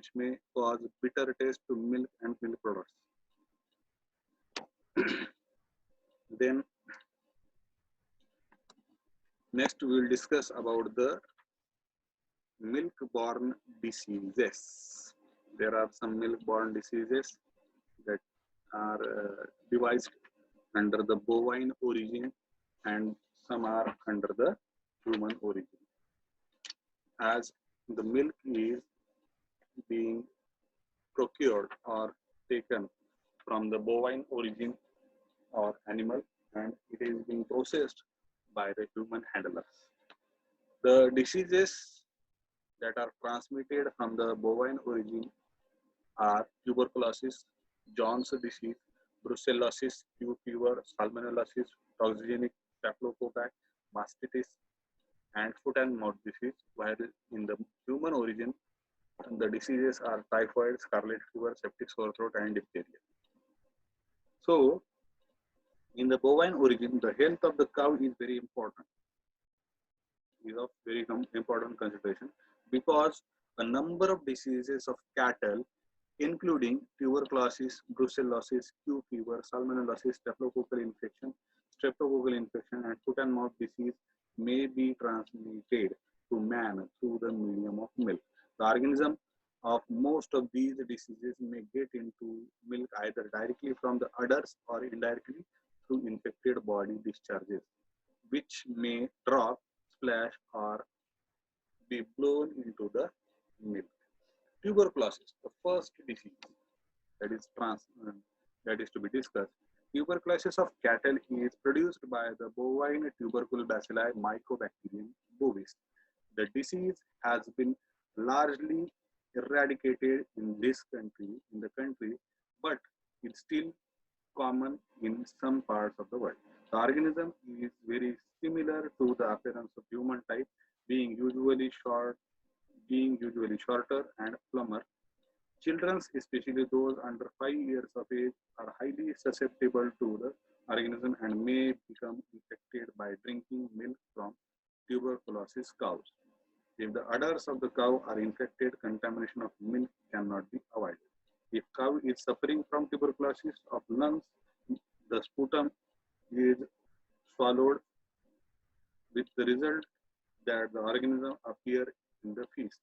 which may cause bitter taste to milk and milk products. Then next we will discuss about the milk-borne diseases. There are some milk-borne diseases that are devised under the bovine origin and some are under the human origin. As the milk is being procured or taken from the bovine origin or animal and it is being processed by the human handlers. The diseases that are transmitted from the bovine origin are tuberculosis, John's disease, brucellosis, Q fever, salmonellosis, toxigenic staphylococcus, mastitis, and foot and mouth disease, while in the human origin, the diseases are typhoid, scarlet fever, septic sore throat, and diphtheria. So, in the bovine origin, the health of the cow is very important, is of very important consideration because a number of diseases of cattle, including tuberculosis, brucellosis, Q fever, salmonellosis, streptococcal infection, and foot and mouth disease may be transmitted to man through the medium of milk. The organism of most of these diseases may get into milk either directly from the udders or indirectly through infected body discharges, which may drop, splash, or be blown into the milk. Tuberculosis, the first disease that is to be discussed. Tuberculosis of cattle is produced by the bovine tubercle bacilli Mycobacterium bovis. The disease has been largely eradicated in the country, but it's still common in some parts of the world. The organism is very similar to the appearance of human type, being usually shorter and plumber. Children, especially those under 5 years of age, are highly susceptible to the organism and may become infected by drinking milk from tuberculosis cows. If the udders of the cow are infected, contamination of milk cannot be avoided. If cow is suffering from tuberculosis of lungs, the sputum is swallowed with the result that the organism appear in the feces.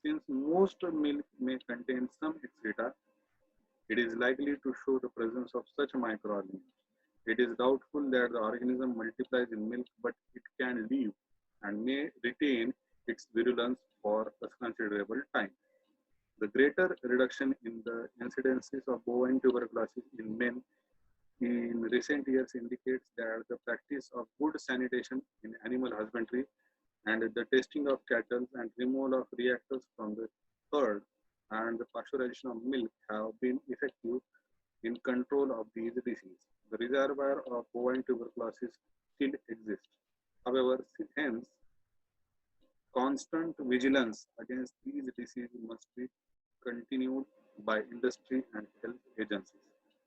Since most milk may contain some excreta, it is likely to show the presence of such microorganisms. It is doubtful that the organism multiplies in milk, but it can live and may retain its virulence for a considerable time. The greater reduction in the incidences of bovine tuberculosis in men in recent years indicates that the practice of good sanitation in animal husbandry and the testing of cattle and removal of reactors from the herd and the pasteurization of milk have been effective in control of these diseases. The reservoir of bovine tuberculosis still exists. However, hence, constant vigilance against these diseases must be continued by industry and health agencies.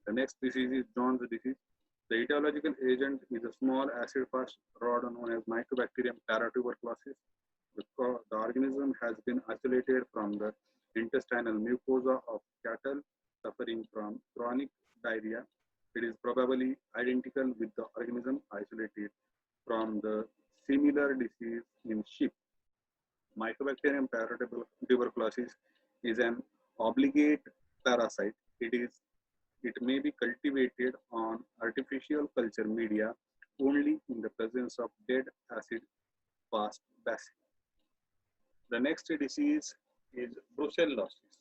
The next disease is John's disease. The etiological agent is a small acid-fast rod known as Mycobacterium paratuberculosis. The organism has been isolated from the intestinal mucosa of cattle suffering from chronic diarrhea. It is probably identical with the organism isolated from the similar disease in sheep. Mycobacterium paratuberculosis is an obligate parasite. It may be cultivated on artificial culture media only in the presence of dead acid-fast bacilli. The next disease is brucellosis.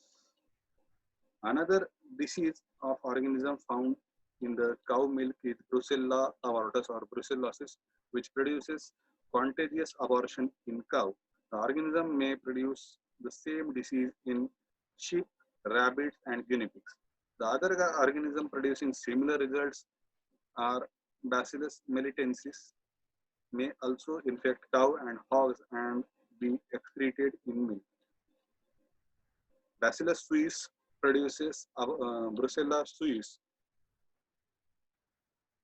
Another disease of organism found in the cow milk is Brucella abortus or brucellosis, which produces contagious abortion in cow. The organism may produce the same disease in sheep, rabbits, and guinea pigs. The other organism producing similar results are Bacillus melitensis, may also infect cow and hogs and be excreted in milk. Bacillus suis produces Brucella suis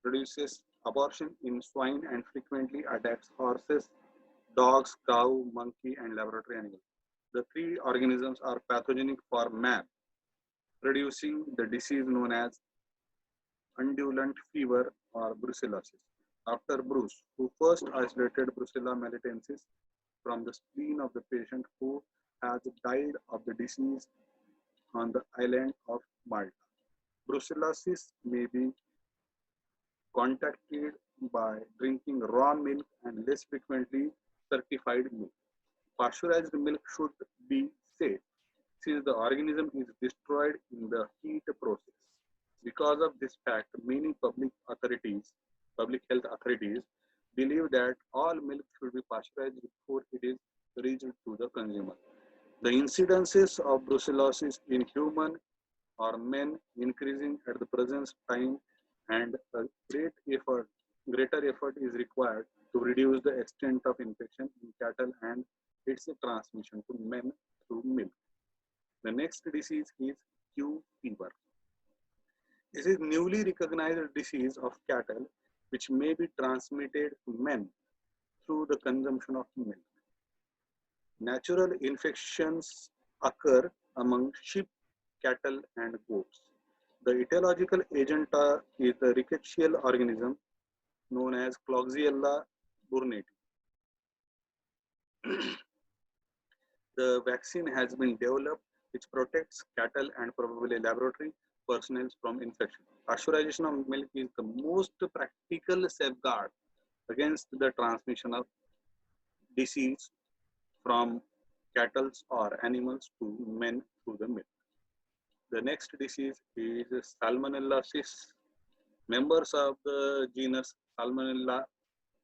produces abortion in swine and frequently attacks horses, dogs, cow, monkey, and laboratory animals. The three organisms are pathogenic for man, producing the disease known as undulant fever or brucellosis. After Bruce, who first isolated Brucella melitensis from the spleen of the patient who has died of the disease on the island of Malta. Brucellosis may be contacted by drinking raw milk and less frequently certified milk. Pasteurized milk should be safe since the organism is destroyed in the heat process. Because of this fact, many public health authorities, believe that all milk should be pasteurized before it is reached to the consumer. The incidences of brucellosis in human or men increasing at the present time, and a greater effort is required to reduce the extent of infection in cattle and its transmission to men through milk. The next disease is Q fever. This is newly recognized disease of cattle which may be transmitted to men through the consumption of milk. Natural infections occur among sheep, cattle, and goats. The etiological agent is the rickettsial organism known as Klebsiella burnetii. The vaccine has been developed which protects cattle and probably laboratory personnel from infection. Pasteurization of milk is the most practical safeguard against the transmission of disease from cattle or animals to men through the milk. The next disease is Salmonellosis. Members of the genus Salmonella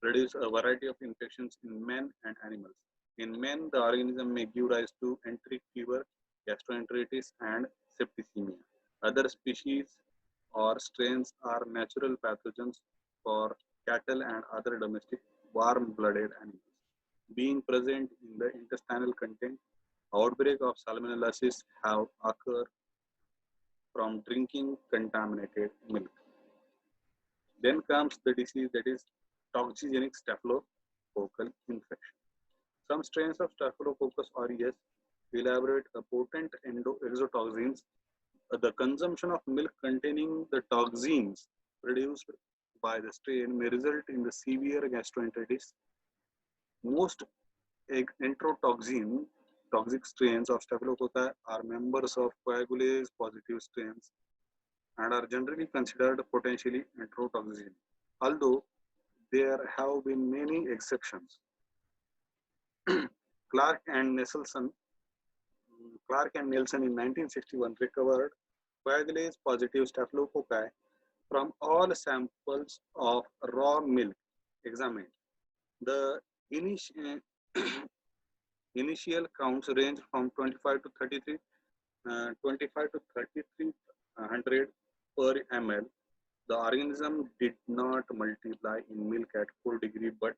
produce a variety of infections in men and animals. In men, the organism may give rise to enteric fever, gastroenteritis, and septicemia. Other species or strains are natural pathogens for cattle and other domestic warm-blooded animals. Being present in the intestinal content, outbreak of salmonellosis have occurred from drinking contaminated milk. Then comes the disease that is toxigenic staphylococcal infection. Some strains of Staphylococcus aureus elaborate a potent exotoxins. The consumption of milk containing the toxins produced by the strain may result in the severe gastroenteritis. Most enterotoxin toxic strains of Staphylococci are members of coagulase positive strains and are generally considered potentially enterotoxin, although there have been many exceptions. Clark and Nelson Clark and Nelson in 1961 recovered coagulase positive staphylococci from all samples of raw milk examined. The initial, initial counts range from 25 to 33, 25 to 3300 per ml. The organism did not multiply in milk at 4 degree but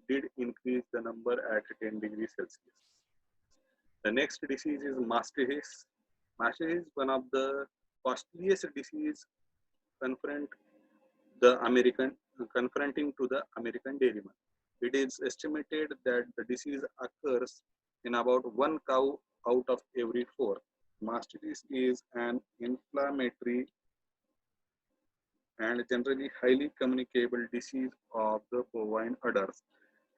did increase the number at 10 degrees Celsius. The next disease is mastitis. Mastitis is one of the costliest diseases confront confronting to the American dairyman. It is estimated that the disease occurs in about one cow out of every four. Mastitis is an inflammatory and generally highly communicable disease of the bovine udders.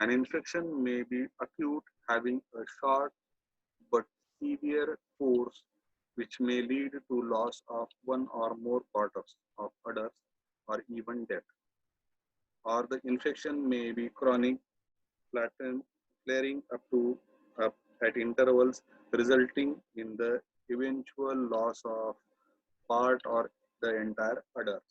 An infection may be acute, having a short but severe course, which may lead to loss of one or more parts of udders or even death. Or the infection may be chronic, flaring up at intervals, resulting in the eventual loss of part or the entire udders.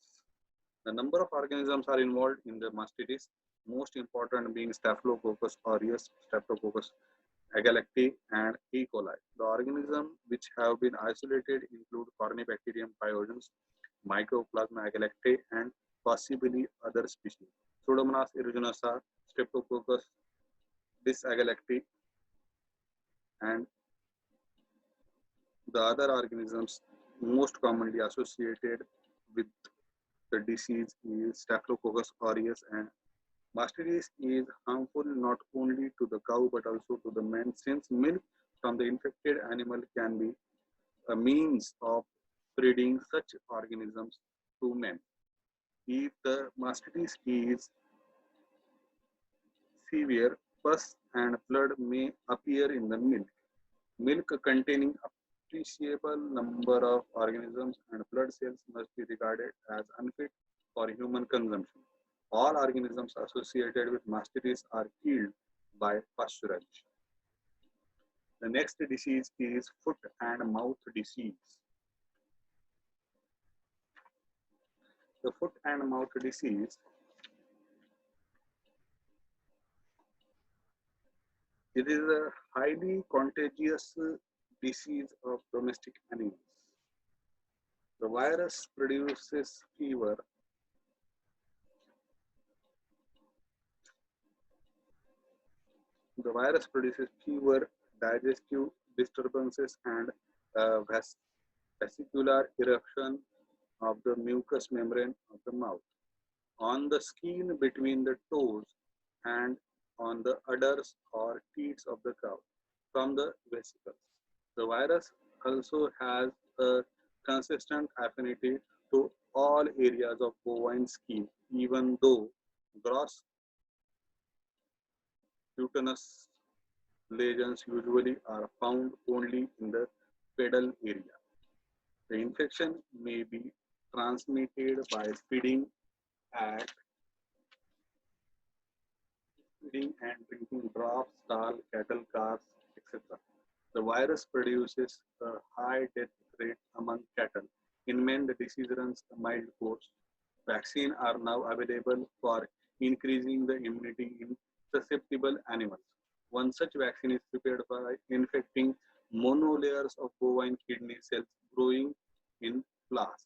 The number of organisms are involved in the mastitis, most important being Staphylococcus aureus, Streptococcus agalactiae, and E. coli. The organisms which have been isolated include Corynebacterium pyogenes, Mycoplasma agalactiae, and possibly other species. Pseudomonas aeruginosa, Streptococcus dysagalactiae, and the other organisms most commonly associated with the disease is Staphylococcus aureus, and mastitis is harmful not only to the cow but also to the man since milk from the infected animal can be a means of spreading such organisms to men. If the mastitis is severe, pus and blood may appear in the milk. Milk containing appreciable number of organisms and blood cells must be regarded as unfit for human consumption. All organisms associated with mastitis are killed by pasturage. The next disease is foot and mouth disease. The foot and mouth disease, it is a highly contagious disease of domestic animals. The virus produces fever, digestive disturbances, and vesicular eruption of the mucous membrane of the mouth, on the skin between the toes, and on the udders or teats of the cow from the vesicles. The virus also has a consistent affinity to all areas of bovine skin, even though gross cutaneous lesions usually are found only in the pedal area. The infection may be transmitted by at feeding and drinking drops, stall, cattle, calves, etc. The virus produces a high death rate among cattle. In men, the disease runs a mild course. Vaccines are now available for increasing the immunity in susceptible animals. One such vaccine is prepared by infecting monolayers of bovine kidney cells growing in flasks.